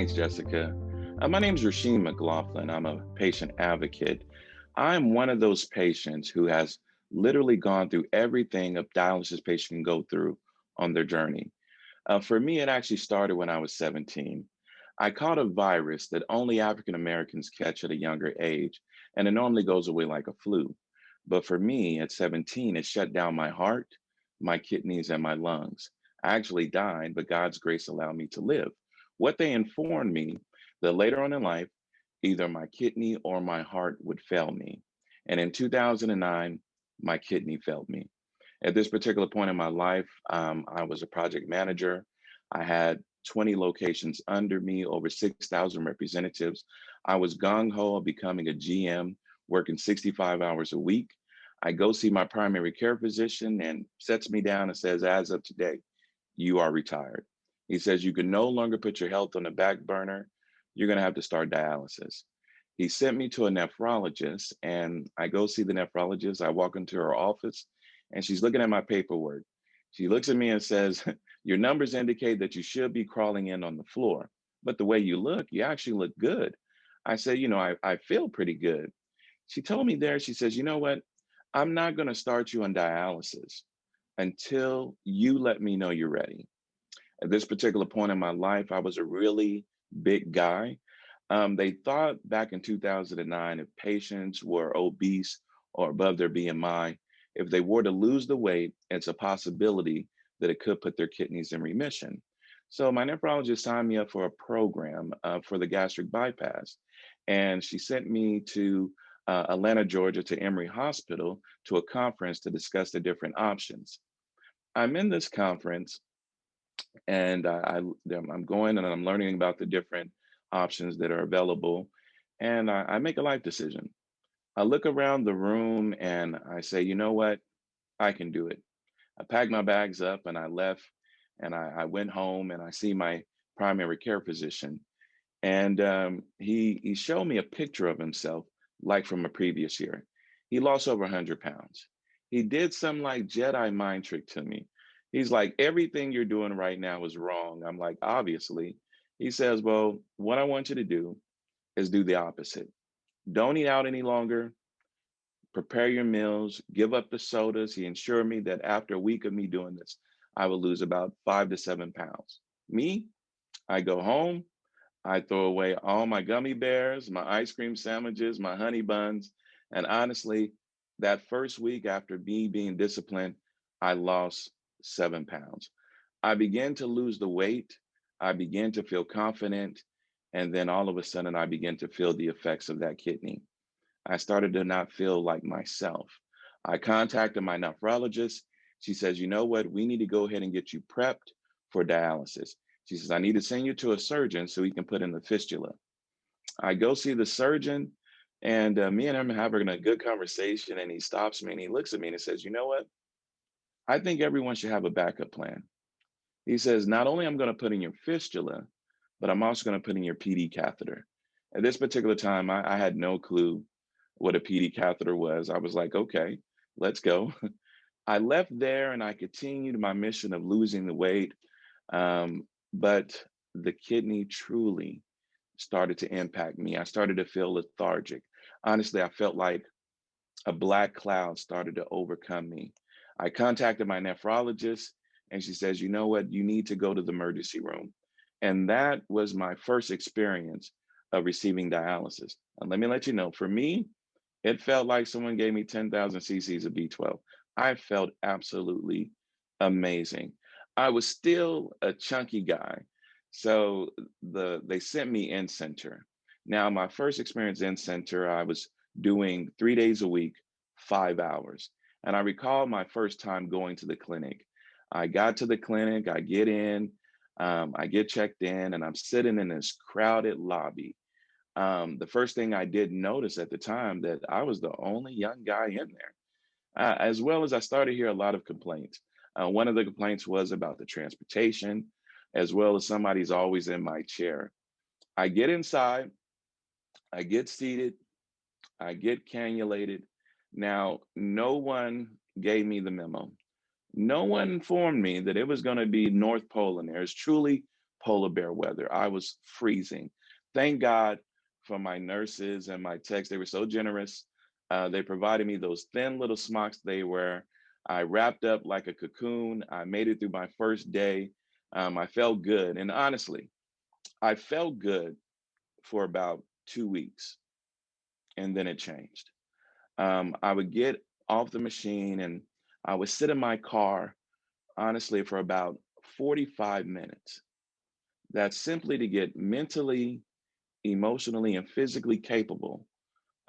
Thanks, Jessica. My name is Rosheen McLaughlin. I'm a patient advocate. I'm one of those patients who has literally gone through everything a dialysis patient can go through on their journey. For me, it actually started when I was 17. I caught a virus that only African Americans catch at a younger age, and it normally goes away like a flu. But for me, at 17, it shut down my heart, my kidneys, and my lungs. I actually died, but God's grace allowed me to live. What they informed me that later on in life, either my kidney or my heart would fail me. And in 2009, my kidney failed me. At this particular point in my life, I was a project manager. I had 20 locations under me, over 6,000 representatives. I was gung ho of becoming a GM, working 65 hours a week. I go see my primary care physician and sets me down and says, as of today, you are retired. He says, you can no longer put your health on the back burner. You're going to have to start dialysis. He sent me to a nephrologist, and I go see the nephrologist. I walk into her office and she's looking at my paperwork. She looks at me and says, your numbers indicate that you should be crawling in on the floor, but the way you look, you actually look good. I said, I feel pretty good. She told me there, she says, you know what? I'm not going to start you on dialysis until you let me know you're ready. At this particular point in my life, I was a really big guy. They thought back in 2009, if patients were obese or above their BMI, if they were to lose the weight, it's a possibility that it could put their kidneys in remission. So my nephrologist signed me up for a program for the gastric bypass. And she sent me to Atlanta, Georgia, to Emory Hospital to a conference to discuss the different options. I'm in this conference and I'm going and I'm learning about the different options that are available. And I make a life decision. I look around the room and I say, you know what? I can do it. I packed my bags up and I left and I went home and I see my primary care physician. And he showed me a picture of himself, like from a previous year. He lost over 100 pounds. He did some like Jedi mind trick to me. He's like, everything you're doing right now is wrong. I'm like, obviously. He says, well, what I want you to do is do the opposite. Don't eat out any longer. Prepare your meals, give up the sodas. He ensured me that after a week of me doing this, I would lose about 5 to 7 pounds. Me, I go home, I throw away all my gummy bears, my ice cream sandwiches, my honey buns. And honestly, that first week after me being disciplined, I lost 7 pounds. I began to lose the weight. I began to feel confident. And then all of a sudden, I began to feel the effects of that kidney. I started to not feel like myself. I contacted my nephrologist. She says, you know what? We need to go ahead and get you prepped for dialysis. She says, I need to send you to a surgeon so he can put in the fistula. I go see the surgeon, and me and him having a good conversation. And he stops me and he looks at me and he says, you know what? I think everyone should have a backup plan. He says, not only I'm going to put in your fistula, but I'm also going to put in your PD catheter. At this particular time, I had no clue what a PD catheter was. I was like, okay, let's go. I left there and I continued my mission of losing the weight. But the kidney truly started to impact me. I started to feel lethargic. Honestly, I felt like a black cloud started to overcome me. I contacted my nephrologist and she says, you know what, you need to go to the emergency room. And that was my first experience of receiving dialysis. And let me let you know, for me, it felt like someone gave me 10,000 cc's of B12. I felt absolutely amazing. I was still a chunky guy. So they sent me in center. Now, my first experience in center, I was doing 3 days a week, 5 hours. And I recall my first time going to the clinic. I got to the clinic, I get in, I get checked in, and I'm sitting in this crowded lobby. The first thing I did notice at the time that I was the only young guy in there, as well as I started to hear a lot of complaints. One of the complaints was about the transportation, as well as somebody's always in my chair. I get inside, I get seated, I get cannulated. Now, no one gave me the memo. No one informed me that it was going to be North Pole in there. It's truly polar bear weather. I was freezing. Thank God for my nurses and my techs. They were so generous. They provided me those thin little smocks they wear. I wrapped up like a cocoon. I made it through my first day. I felt good. And honestly, I felt good for about 2 weeks, and then it changed. I would get off the machine and I would sit in my car, honestly, for about 45 minutes. That's simply to get mentally, emotionally, and physically capable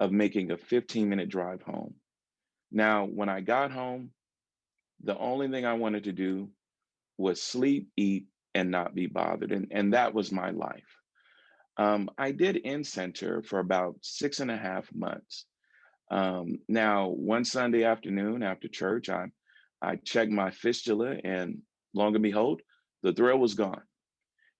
of making a 15-minute drive home. Now, when I got home, the only thing I wanted to do was sleep, eat, and not be bothered. And that was my life. I did in center for about 6.5 months. Now, one Sunday afternoon after church, I checked my fistula, and long and behold, the thrill was gone.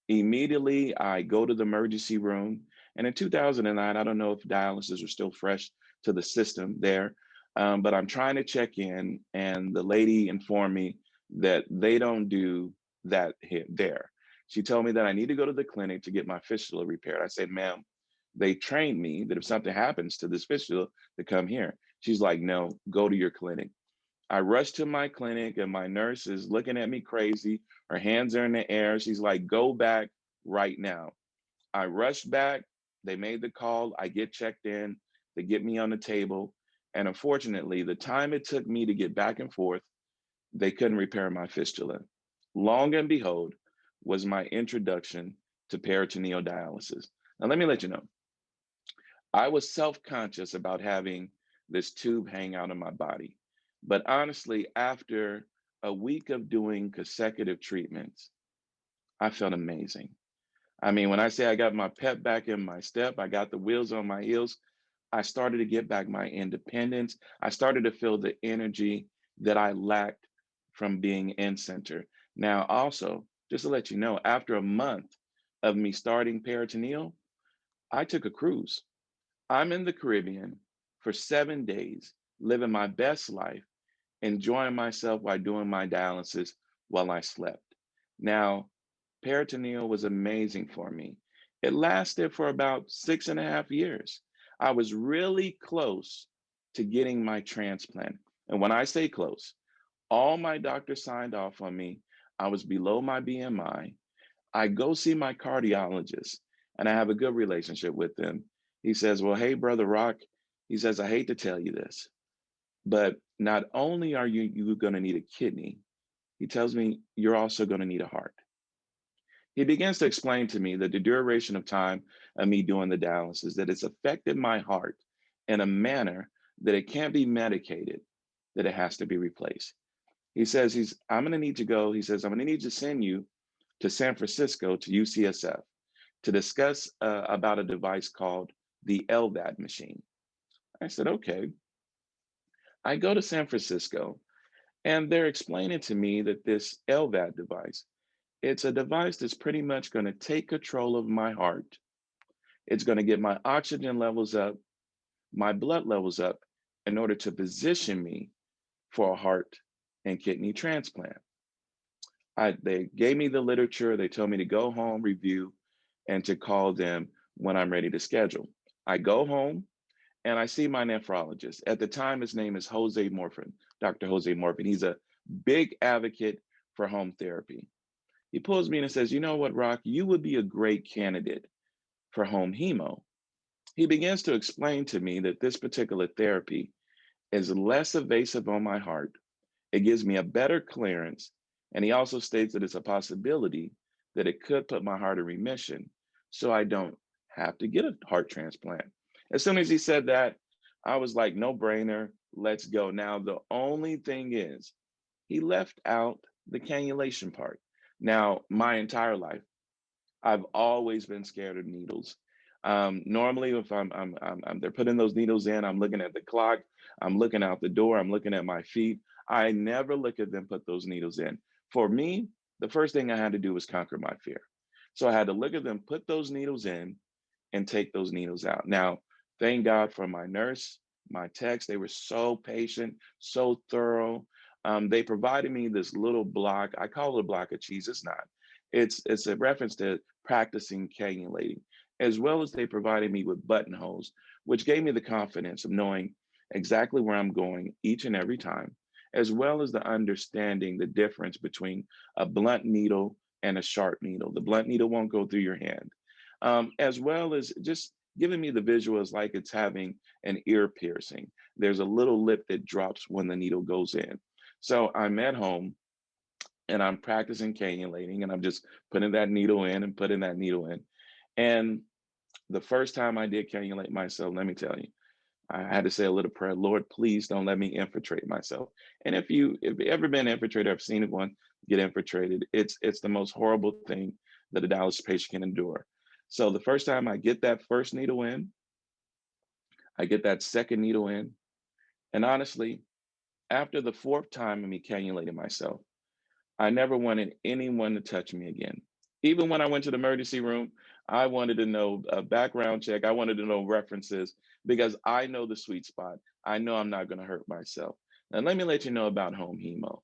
Immediately, I go to the emergency room. And in 2009, I don't know if dialysis was still fresh to the system there, but I'm trying to check in, and the lady informed me that they don't do that here, there. She told me that I need to go to the clinic to get my fistula repaired. I said, ma'am, they trained me that if something happens to this fistula, to come here. She's like, no, go to your clinic. I rushed to my clinic, and my nurse is looking at me crazy. Her hands are in the air. She's like, go back right now. I rushed back. They made the call. I get checked in. They get me on the table. And unfortunately, the time it took me to get back and forth, they couldn't repair my fistula. Long and behold, was my introduction to peritoneal dialysis. Now, let me let you know, I was self conscious about having this tube hang out of my body. But honestly, after a week of doing consecutive treatments, I felt amazing. I mean, when I say I got my pep back in my step, I got the wheels on my heels, I started to get back my independence. I started to feel the energy that I lacked from being in center. Now, also, just to let you know, after a month of me starting peritoneal, I took a cruise. I'm in the Caribbean for 7 days, living my best life, enjoying myself while doing my dialysis while I slept. Now, peritoneal was amazing for me. It lasted for about 6.5 years. I was really close to getting my transplant. And when I say close, all my doctors signed off on me. I was below my BMI. I go see my cardiologist, and I have a good relationship with him. He says, well, hey, Brother Rock, he says, I hate to tell you this, but not only are you going to need a kidney, he tells me you're also going to need a heart. He begins to explain to me that the duration of time of me doing the dialysis, that it's affected my heart in a manner that it can't be medicated, that it has to be replaced. He says, I'm going to need to go. He says, I'm going to need to send you to San Francisco to UCSF to discuss about a device called the LVAD machine. I said, okay. I go to San Francisco, and they're explaining to me that this LVAD device, it's a device that's pretty much going to take control of my heart. It's going to get my oxygen levels up, my blood levels up, in order to position me for a heart and kidney transplant. They gave me the literature. They told me to go home, review, and to call them when I'm ready to schedule. I go home and I see my nephrologist. At the time, his name is Jose Morfin, Dr. Jose Morfin. He's a big advocate for home therapy. He pulls me in and says, you know what, Rock, you would be a great candidate for home hemo. He begins to explain to me that this particular therapy is less invasive on my heart. It gives me a better clearance. And he also states that it's a possibility that it could put my heart in remission so I don't have to get a heart transplant. As soon as he said that, I was like, no brainer, let's go. Now, the only thing is, he left out the cannulation part. Now, my entire life, I've always been scared of needles. Normally, if they're putting those needles in, I'm looking at the clock, I'm looking out the door, I'm looking at my feet. I never look at them put those needles in. For me, the first thing I had to do was conquer my fear. So I had to look at them put those needles in and take those needles out. Now, thank God for my nurse, my techs. They were so patient, so thorough. They provided me this little block. I call it a block of cheese. It's not. It's a reference to practicing cannulating, as well as they provided me with buttonholes, which gave me the confidence of knowing exactly where I'm going each and every time, as well as the understanding the difference between a blunt needle and a sharp needle. The blunt needle won't go through your hand, as well as just giving me the visual as like it's having an ear piercing. There's a little lip that drops when the needle goes in. So I'm at home and I'm practicing cannulating and I'm just putting that needle in and putting that needle in. And the first time I did cannulate myself, let me tell you, I had to say a little prayer. Lord, please don't let me infiltrate myself. And if you ever been infiltrated, I've seen one get infiltrated. It's the most horrible thing that a dialysis patient can endure. So the first time I get that first needle in, I get that second needle in, and honestly, after the fourth time of me cannulating myself, I never wanted anyone to touch me again. Even when I went to the emergency room, I wanted to know a background check. I wanted to know references because I know the sweet spot. I know I'm not going to hurt myself. Now, let me let you know about home hemo.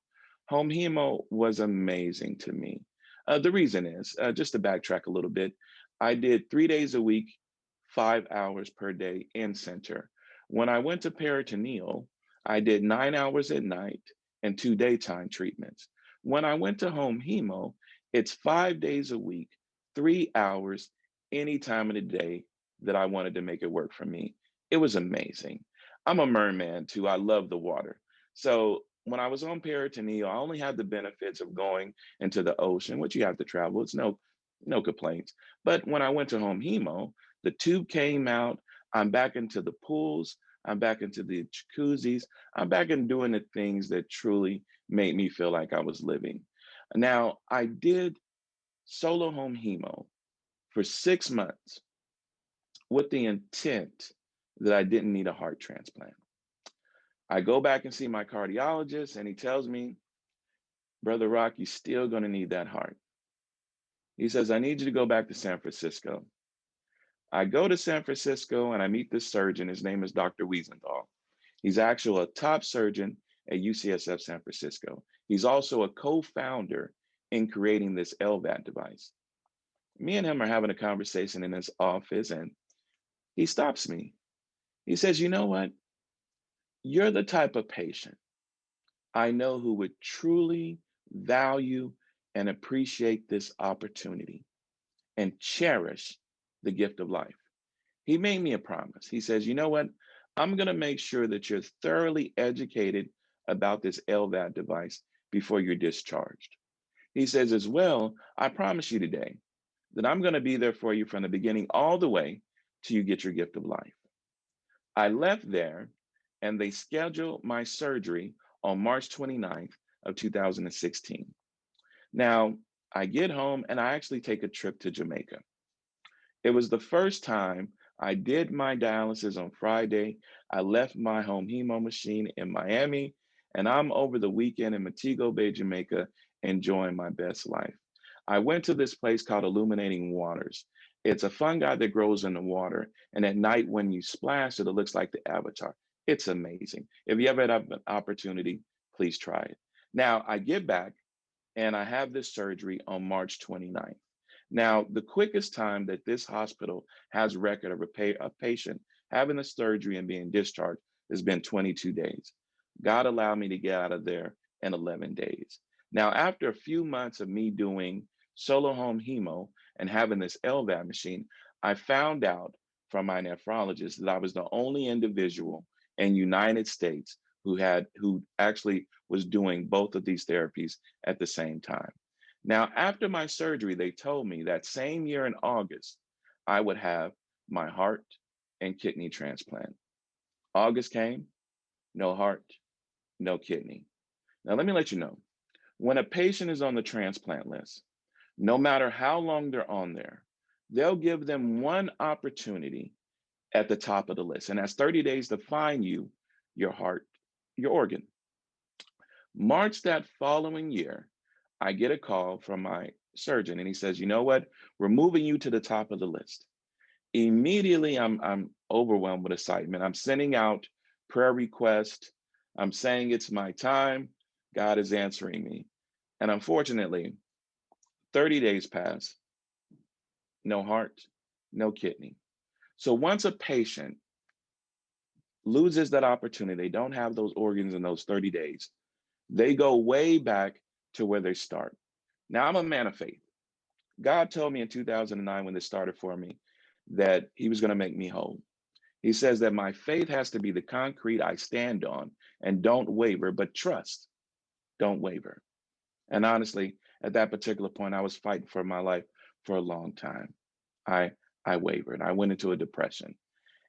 Home hemo was amazing to me. The reason is, just to backtrack a little bit, I did 3 days a week, 5 hours per day in center. When I went to peritoneal, I did 9 hours at night and two daytime treatments. When I went to home hemo, it's 5 days a week, 3 hours, any time of the day that I wanted to make it work for me. It was amazing. I'm a merman too. I love the water. So when I was on peritoneal, I only had the benefits of going into the ocean, which you have to travel. It's no complaints. But when I went to home hemo, the tube came out. I'm back into the pools. I'm back into the jacuzzis. I'm back in doing the things that truly made me feel like I was living. Now, I did solo home hemo for 6 months with the intent that I didn't need a heart transplant. I go back and see my cardiologist, and he tells me, Brother Rock, you're still going to need that heart. He says, I need you to go back to San Francisco. I go to San Francisco and I meet this surgeon. His name is Dr. Wiesenthal. He's actually a top surgeon at UCSF San Francisco. He's also a co-founder in creating this LVAD device. Me and him are having a conversation in his office, and he stops me. He says, you know what? You're the type of patient I know who would truly value and appreciate this opportunity and cherish the gift of life. He made me a promise. He says, you know what? I'm going to make sure that you're thoroughly educated about this LVAD device before you're discharged. He says, as well, I promise you today that I'm going to be there for you from the beginning all the way till you get your gift of life. I left there and they scheduled my surgery on March 29th of 2016. Now, I get home and I actually take a trip to Jamaica. It was the first time I did my dialysis on Friday. I left my home hemo machine in Miami, and I'm over the weekend in Montego Bay, Jamaica, enjoying my best life. I went to this place called Illuminating Waters. It's a fungi that grows in the water, and at night when you splash it, it looks like the avatar. It's amazing. If you ever had an opportunity, please try it. Now, I get back and I have this surgery on March 29th. Now, the quickest time that this hospital has record of a patient having a surgery and being discharged has been 22 days. God allowed me to get out of there in 11 days. Now, after a few months of me doing solo home hemo and having this LVAD machine, I found out from my nephrologist that I was the only individual in United States who actually was doing both of these therapies at the same time. Now, after my surgery, they told me that same year in August, I would have my heart and kidney transplant. August came, no heart, no kidney. Now, let me let you know, when a patient is on the transplant list, no matter how long they're on there, they'll give them one opportunity at the top of the list, and that's 30 days to find you your heart, your organ. March that following year, I get a call from my surgeon and he says, you know what? We're moving you to the top of the list. Immediately, I'm overwhelmed with excitement. I'm sending out prayer requests. I'm saying it's my time. God is answering me. And unfortunately, 30 days pass, no heart, no kidney. So once a patient loses that opportunity, they don't have those organs in those 30 days, they go way back to where they start. Now, I'm a man of faith. God told me in 2009 when this started for me that he was going to make me whole. He says that my faith has to be the concrete I stand on and don't waver, but trust, don't waver. And honestly, at that particular point, I was fighting for my life for a long time. I I wavered. I went into a depression.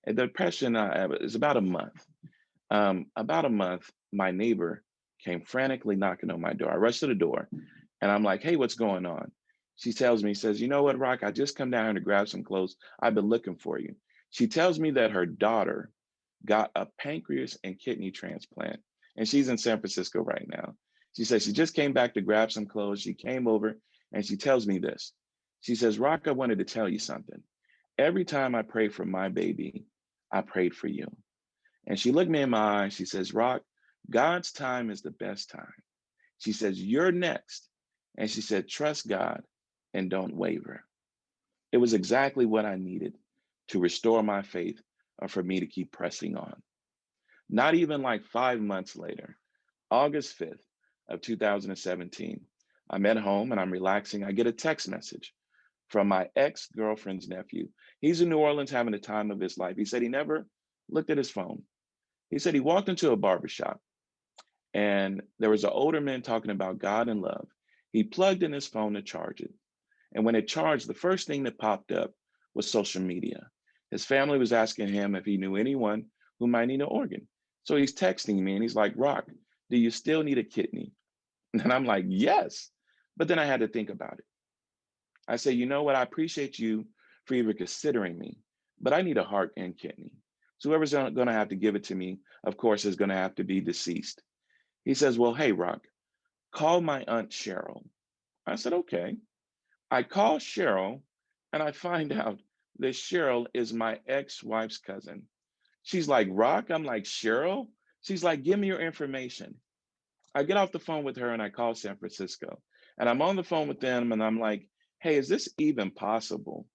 And the depression is about a month. About a month, my neighbor came frantically knocking on my door. I rushed to the door and I'm like, hey, what's going on? She tells me, says, you know what, Rock, I just come down here to grab some clothes. I've been looking for you. She tells me that her daughter got a pancreas and kidney transplant, and she's in San Francisco right now. She says she just came back to grab some clothes. She came over and she tells me this. She says, Rock, I wanted to tell you something. Every time I pray for my baby, I prayed for you. And she looked me in my eyes. She says, Rock, God's time is the best time. She says, you're next. And she said, trust God and don't waver. It was exactly what I needed to restore my faith or for me to keep pressing on. Not even like 5 months later, August 5th of 2017, I'm at home and I'm relaxing. I get a text message from my ex-girlfriend's nephew. He's in New Orleans having the time of his life. He said he never looked at his phone. He said he walked into a barbershop and there was an older man talking about God and love. He plugged in his phone to charge it. And when it charged, the first thing that popped up was social media. His family was asking him if he knew anyone who might need an organ. So he's texting me and he's like, Rock, do you still need a kidney? And I'm like, yes. But then I had to think about it. I say, you know what? I appreciate you for even considering me, but I need a heart and kidney. So whoever's going to have to give it to me, of course, is going to have to be deceased. He says, well, hey, Rock, call my Aunt Cheryl. I said, okay. I call Cheryl and I find out that Cheryl is my ex-wife's cousin. She's like, Rock? I'm like, Cheryl? She's like, give me your information. I get off the phone with her and I call San Francisco. And I'm on the phone with them and I'm like, hey, is this even possible?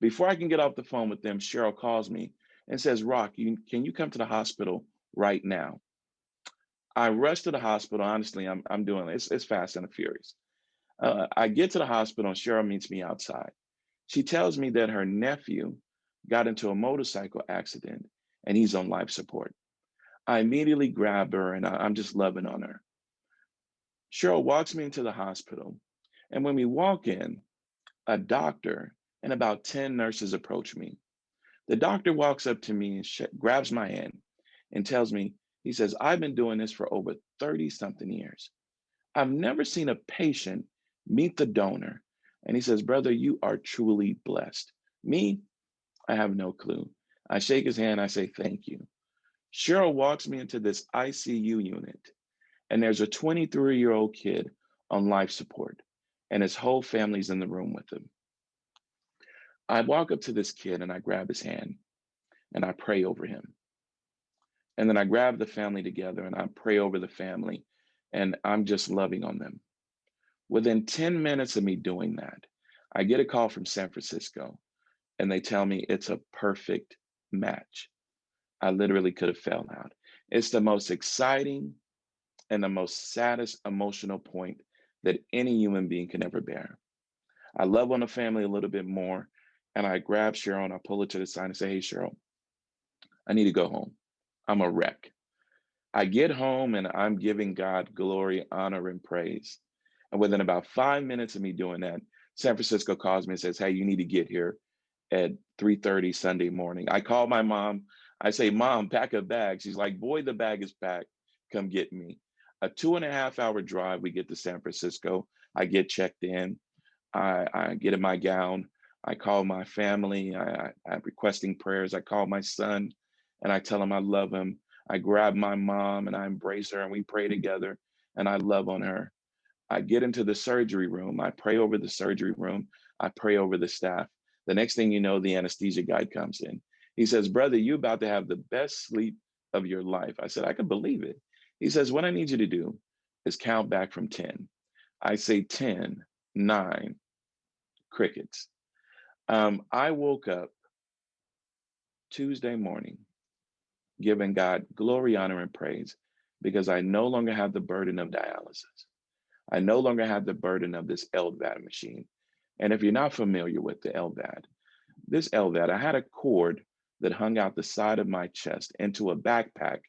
Before I can get off the phone with them, Cheryl calls me and says, Rock, can you come to the hospital right now? I rush to the hospital. Honestly, I'm doing it. It's fast and furious. I get to the hospital and Cheryl meets me outside. She tells me that her nephew got into a motorcycle accident and he's on life support. I immediately grab her and I'm just loving on her. Cheryl walks me into the hospital. And when we walk in, a doctor and about 10 nurses approach me. The doctor walks up to me and grabs my hand and tells me, he says, I've been doing this for over 30 something years. I've never seen a patient meet the donor. And he says, brother, you are truly blessed. Me, I have no clue. I shake his hand. I say, thank you. Cheryl walks me into this ICU unit, and there's a 23-year-old kid on life support, and his whole family's in the room with him. I walk up to this kid and I grab his hand and I pray over him. And then I grab the family together and I pray over the family, and I'm just loving on them. Within 10 minutes of me doing that, I get a call from San Francisco and they tell me it's a perfect match. I literally could have fell out. It's the most exciting and the most saddest emotional point that any human being can ever bear. I love on the family a little bit more, and I grab Cheryl and I pull her to the side and say, hey, Cheryl, I need to go home. I'm a wreck. I get home and I'm giving God glory, honor, and praise. And within about 5 minutes of me doing that, San Francisco calls me and says, hey, you need to get here at 3:30 Sunday morning. I call my mom. I say, Mom, pack a bag. She's like, boy, the bag is packed. Come get me. A 2.5 hour drive, we get to San Francisco. I get checked in. I get in my gown. I call my family. I'm requesting prayers. I call my son and I tell him I love him. I grab my mom and I embrace her and we pray together and I love on her. I get into the surgery room. I pray over the surgery room. I pray over the staff. The next thing you know, the anesthesia guy comes in. He says, brother, you about to have the best sleep of your life. I said, I could believe it. He says, what I need you to do is count back from 10. I say 10, 9, crickets. I woke up Tuesday morning giving God glory, honor, and praise because I no longer have the burden of dialysis. I no longer have the burden of this LVAD machine. And if you're not familiar with the LVAD, this LVAD, I had a cord that hung out the side of my chest into a backpack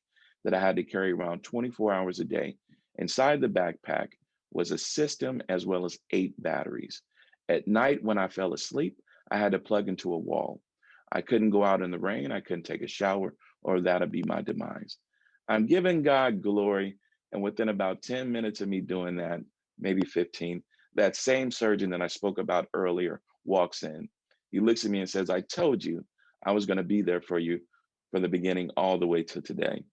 that I had to carry around 24 hours a day. Inside the backpack was a system as well as 8 batteries. At night, when I fell asleep, I had to plug into a wall. I couldn't go out in the rain, I couldn't take a shower, or that'd be my demise. I'm giving God glory. And within about 10 minutes of me doing that, maybe 15, that same surgeon that I spoke about earlier walks in. He looks at me and says, I told you I was going to be there for you from the beginning all the way to today.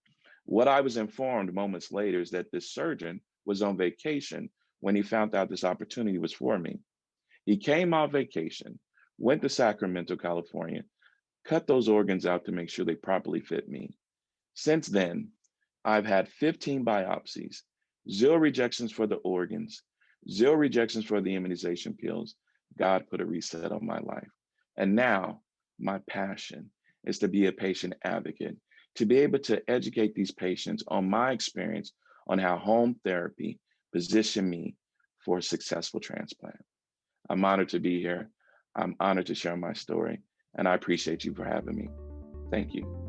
What I was informed moments later is that this surgeon was on vacation when he found out this opportunity was for me. He came off vacation, went to Sacramento, California, cut those organs out to make sure they properly fit me. Since then, I've had 15 biopsies, 0 rejections for the organs, 0 rejections for the immunization pills. God put a reset on my life. And now my passion is to be a patient advocate, to be able to educate these patients on my experience on how home therapy positioned me for a successful transplant. I'm honored to be here. I'm honored to share my story, and I appreciate you for having me. Thank you.